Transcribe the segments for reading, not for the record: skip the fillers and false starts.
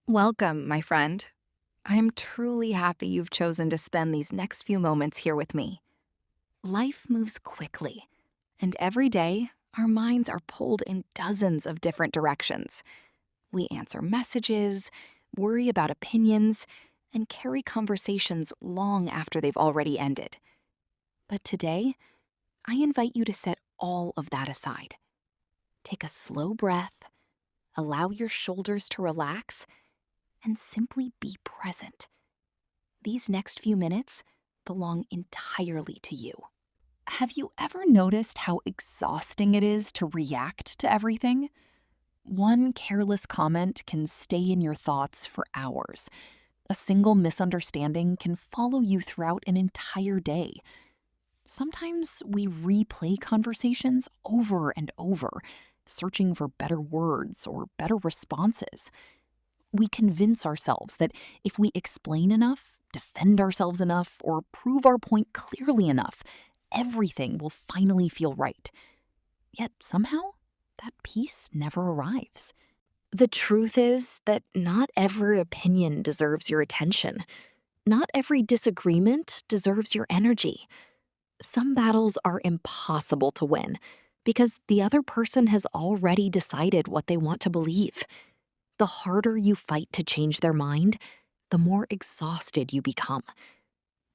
Welcome, my friend. I'm truly happy you've chosen to spend these next few moments here with me. Life moves quickly, and every day, our minds are pulled in dozens of different directions. We answer messages, worry about opinions, and carry conversations long after they've already ended. But today, I invite you to set all of that aside. Take a slow breath, allow your shoulders to relax, and simply be present. These next few minutes belong entirely to you. Have you ever noticed how exhausting it is to react to everything? One careless comment can stay in your thoughts for hours. A single misunderstanding can follow you throughout an entire day. Sometimes we replay conversations over and over, searching for better words or better responses. We convince ourselves that if we explain enough, defend ourselves enough, or prove our point clearly enough, everything will finally feel right. Yet somehow, that peace never arrives. The truth is that not every opinion deserves your attention. Not every disagreement deserves your energy. Some battles are impossible to win because the other person has already decided what they want to believe. The harder you fight to change their mind, the more exhausted you become.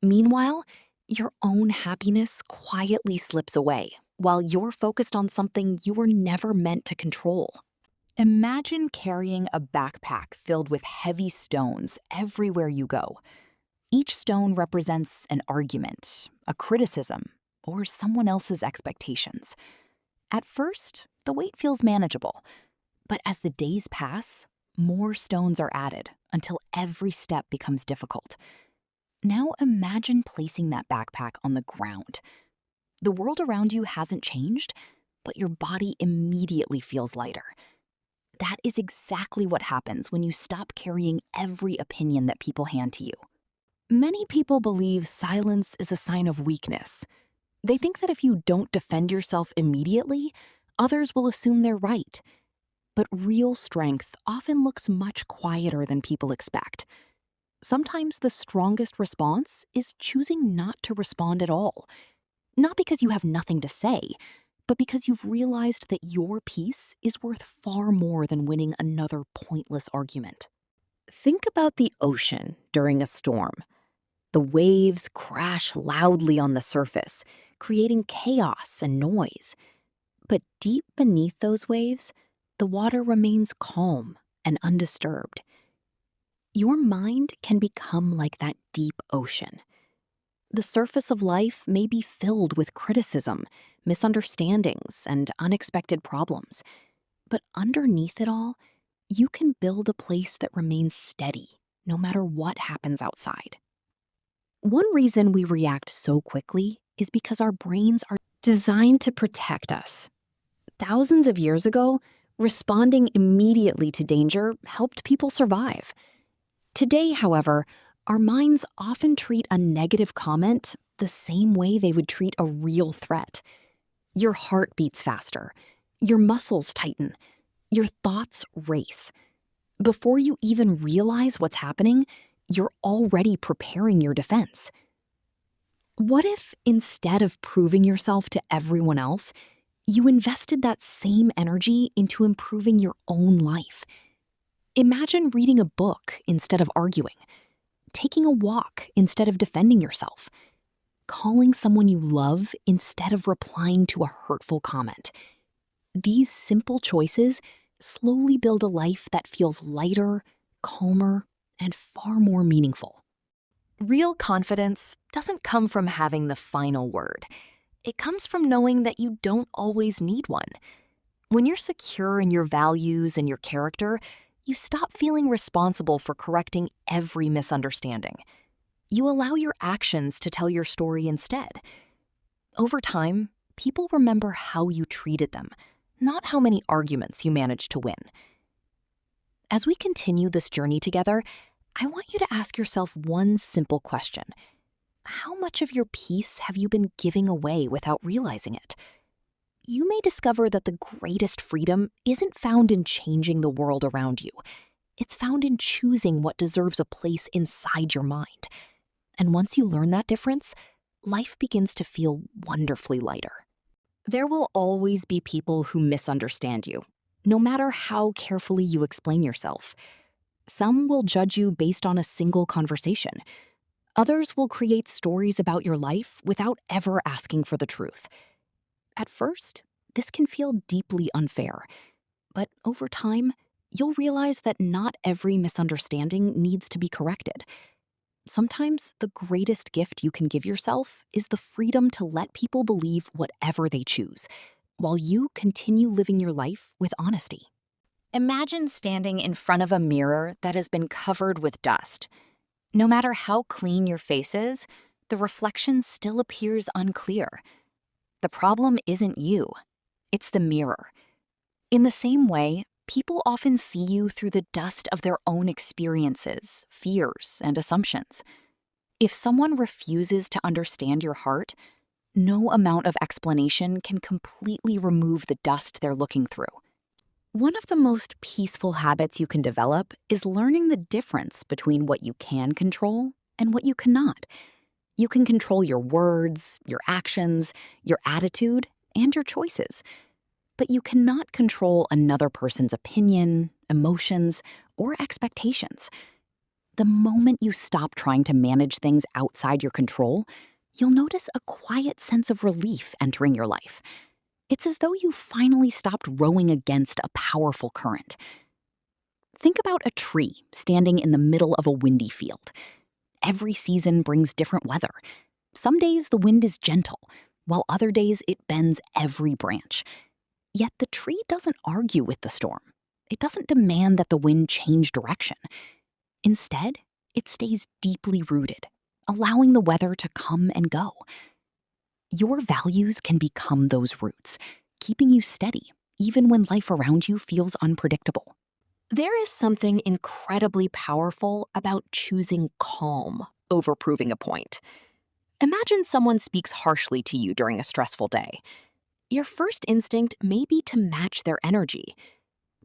Meanwhile, your own happiness quietly slips away while you're focused on something you were never meant to control. Imagine carrying a backpack filled with heavy stones everywhere you go. Each stone represents an argument, a criticism, or someone else's expectations. At first, the weight feels manageable, but as the days pass, more stones are added until every step becomes difficult. Now imagine placing that backpack on the ground. The world around you hasn't changed, but your body immediately feels lighter. That is exactly what happens when you stop carrying every opinion that people hand to you. Many people believe silence is a sign of weakness. They think that if you don't defend yourself immediately, others will assume they're right. But real strength often looks much quieter than people expect. Sometimes the strongest response is choosing not to respond at all. Not because you have nothing to say, but because you've realized that your peace is worth far more than winning another pointless argument. Think about the ocean during a storm. The waves crash loudly on the surface, creating chaos and noise. But deep beneath those waves, the water remains calm and undisturbed. Your mind can become like that deep ocean. The surface of life may be filled with criticism, misunderstandings, and unexpected problems. But underneath it all, you can build a place that remains steady, no matter what happens outside. One reason we react so quickly is because our brains are designed to protect us. Thousands of years ago, responding immediately to danger helped people survive. Today, however, our minds often treat a negative comment the same way they would treat a real threat. Your heart beats faster, your muscles tighten, your thoughts race. Before you even realize what's happening, you're already preparing your defense. What if, instead of proving yourself to everyone else, you invested that same energy into improving your own life? Imagine reading a book instead of arguing, taking a walk instead of defending yourself, calling someone you love instead of replying to a hurtful comment. These simple choices slowly build a life that feels lighter, calmer, and far more meaningful. Real confidence doesn't come from having the final word. It comes from knowing that you don't always need one. When you're secure in your values and your character, you stop feeling responsible for correcting every misunderstanding. You allow your actions to tell your story instead. Over time, people remember how you treated them, not how many arguments you managed to win. As we continue this journey together, I want you to ask yourself one simple question. How much of your peace have you been giving away without realizing it? You may discover that the greatest freedom isn't found in changing the world around you. It's found in choosing what deserves a place inside your mind. And once you learn that difference, life begins to feel wonderfully lighter. There will always be people who misunderstand you, no matter how carefully you explain yourself. Some will judge you based on a single conversation. Others will create stories about your life without ever asking for the truth. At first, this can feel deeply unfair, but over time, you'll realize that not every misunderstanding needs to be corrected. Sometimes the greatest gift you can give yourself is the freedom to let people believe whatever they choose, while you continue living your life with honesty. Imagine standing in front of a mirror that has been covered with dust. No matter how clean your face is, the reflection still appears unclear. The problem isn't you, it's the mirror. In the same way, people often see you through the dust of their own experiences, fears, and assumptions. If someone refuses to understand your heart, no amount of explanation can completely remove the dust they're looking through. One of the most peaceful habits you can develop is learning the difference between what you can control and what you cannot. You can control your words, your actions, your attitude, and your choices. But you cannot control another person's opinion, emotions, or expectations. The moment you stop trying to manage things outside your control, you'll notice a quiet sense of relief entering your life. It's as though you finally stopped rowing against a powerful current. Think about a tree standing in the middle of a windy field. Every season brings different weather. Some days the wind is gentle, while other days it bends every branch. Yet the tree doesn't argue with the storm. It doesn't demand that the wind change direction. Instead, it stays deeply rooted, allowing the weather to come and go. Your values can become those roots, keeping you steady even when life around you feels unpredictable. There is something incredibly powerful about choosing calm over proving a point. Imagine someone speaks harshly to you during a stressful day. Your first instinct may be to match their energy.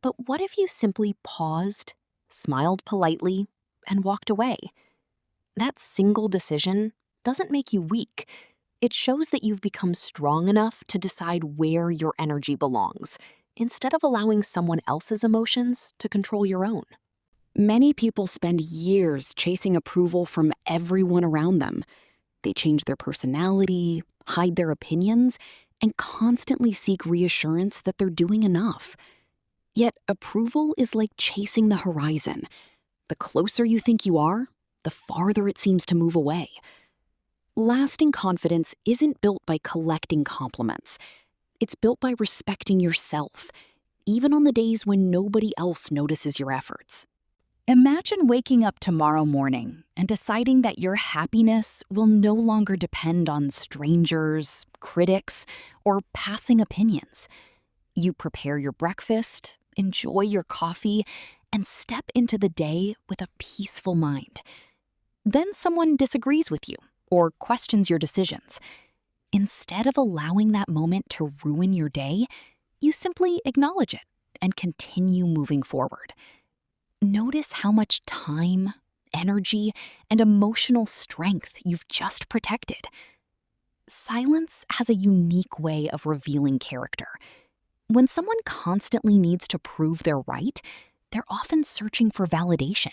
But what if you simply paused, smiled politely, and walked away? That single decision doesn't make you weak. It shows that you've become strong enough to decide where your energy belongs, instead of allowing someone else's emotions to control your own. Many people spend years chasing approval from everyone around them. They change their personality, hide their opinions, and constantly seek reassurance that they're doing enough. Yet approval is like chasing the horizon. The closer you think you are, the farther it seems to move away. Lasting confidence isn't built by collecting compliments. It's built by respecting yourself, even on the days when nobody else notices your efforts. Imagine waking up tomorrow morning and deciding that your happiness will no longer depend on strangers, critics, or passing opinions. You prepare your breakfast, enjoy your coffee, and step into the day with a peaceful mind. Then someone disagrees with you or questions your decisions. Instead of allowing that moment to ruin your day, you simply acknowledge it and continue moving forward. Notice how much time, energy, and emotional strength you've just protected. Silence has a unique way of revealing character. When someone constantly needs to prove they're right, they're often searching for validation.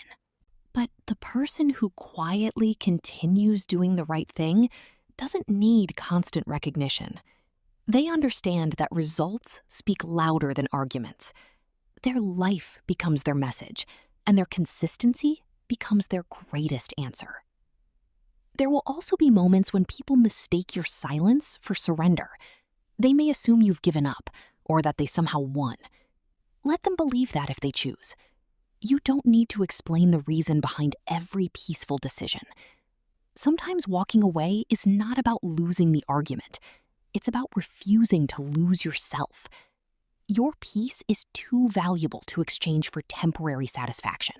But the person who quietly continues doing the right thing doesn't need constant recognition. They understand that results speak louder than arguments. Their life becomes their message, and their consistency becomes their greatest answer. There will also be moments when people mistake your silence for surrender. They may assume you've given up, or that they somehow won. Let them believe that if they choose. You don't need to explain the reason behind every peaceful decision. Sometimes walking away is not about losing the argument. It's about refusing to lose yourself. Your peace is too valuable to exchange for temporary satisfaction.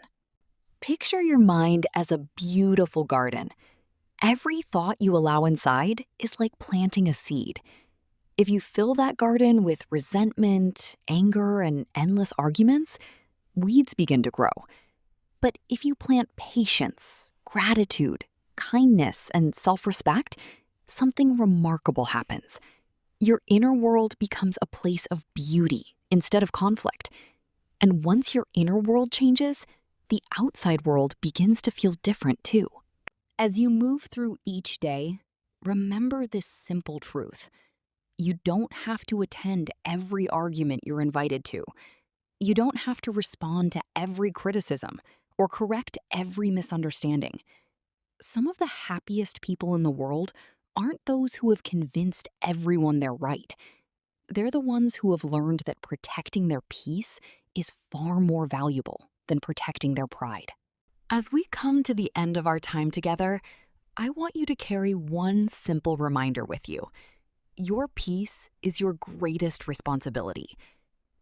Picture your mind as a beautiful garden. Every thought you allow inside is like planting a seed. If you fill that garden with resentment, anger, and endless arguments, weeds begin to grow. But if you plant patience, gratitude, kindness, and self-respect, something remarkable happens. Your inner world becomes a place of beauty instead of conflict. And once your inner world changes, the outside world begins to feel different too. As you move through each day, remember this simple truth. You don't have to attend every argument you're invited to. You don't have to respond to every criticism or correct every misunderstanding. Some of the happiest people in the world aren't those who have convinced everyone they're right. They're the ones who have learned that protecting their peace is far more valuable than protecting their pride. As we come to the end of our time together, I want you to carry one simple reminder with you. Your peace is your greatest responsibility.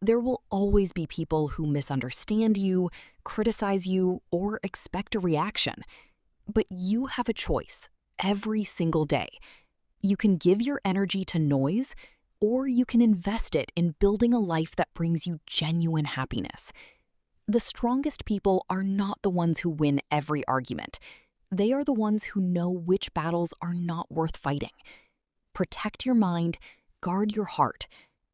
There will always be people who misunderstand you, criticize you, or expect a reaction. But you have a choice every single day. You can give your energy to noise, or you can invest it in building a life that brings you genuine happiness. The strongest people are not the ones who win every argument. They are the ones who know which battles are not worth fighting. Protect your mind, guard your heart,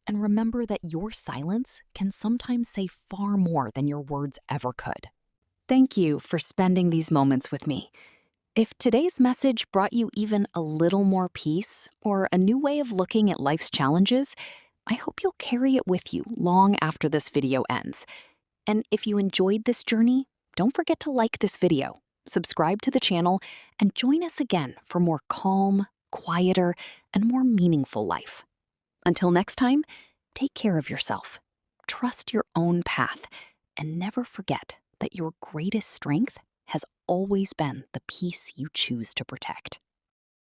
and remember that your silence can sometimes say far more than your words ever could. Thank you for spending these moments with me. If today's message brought you even a little more peace or a new way of looking at life's challenges, I hope you'll carry it with you long after this video ends. And if you enjoyed this journey, don't forget to like this video, subscribe to the channel, and join us again for more calm, quieter, and more meaningful life. Until next time, take care of yourself, trust your own path, and never forget that your greatest strength has always been the peace you choose to protect.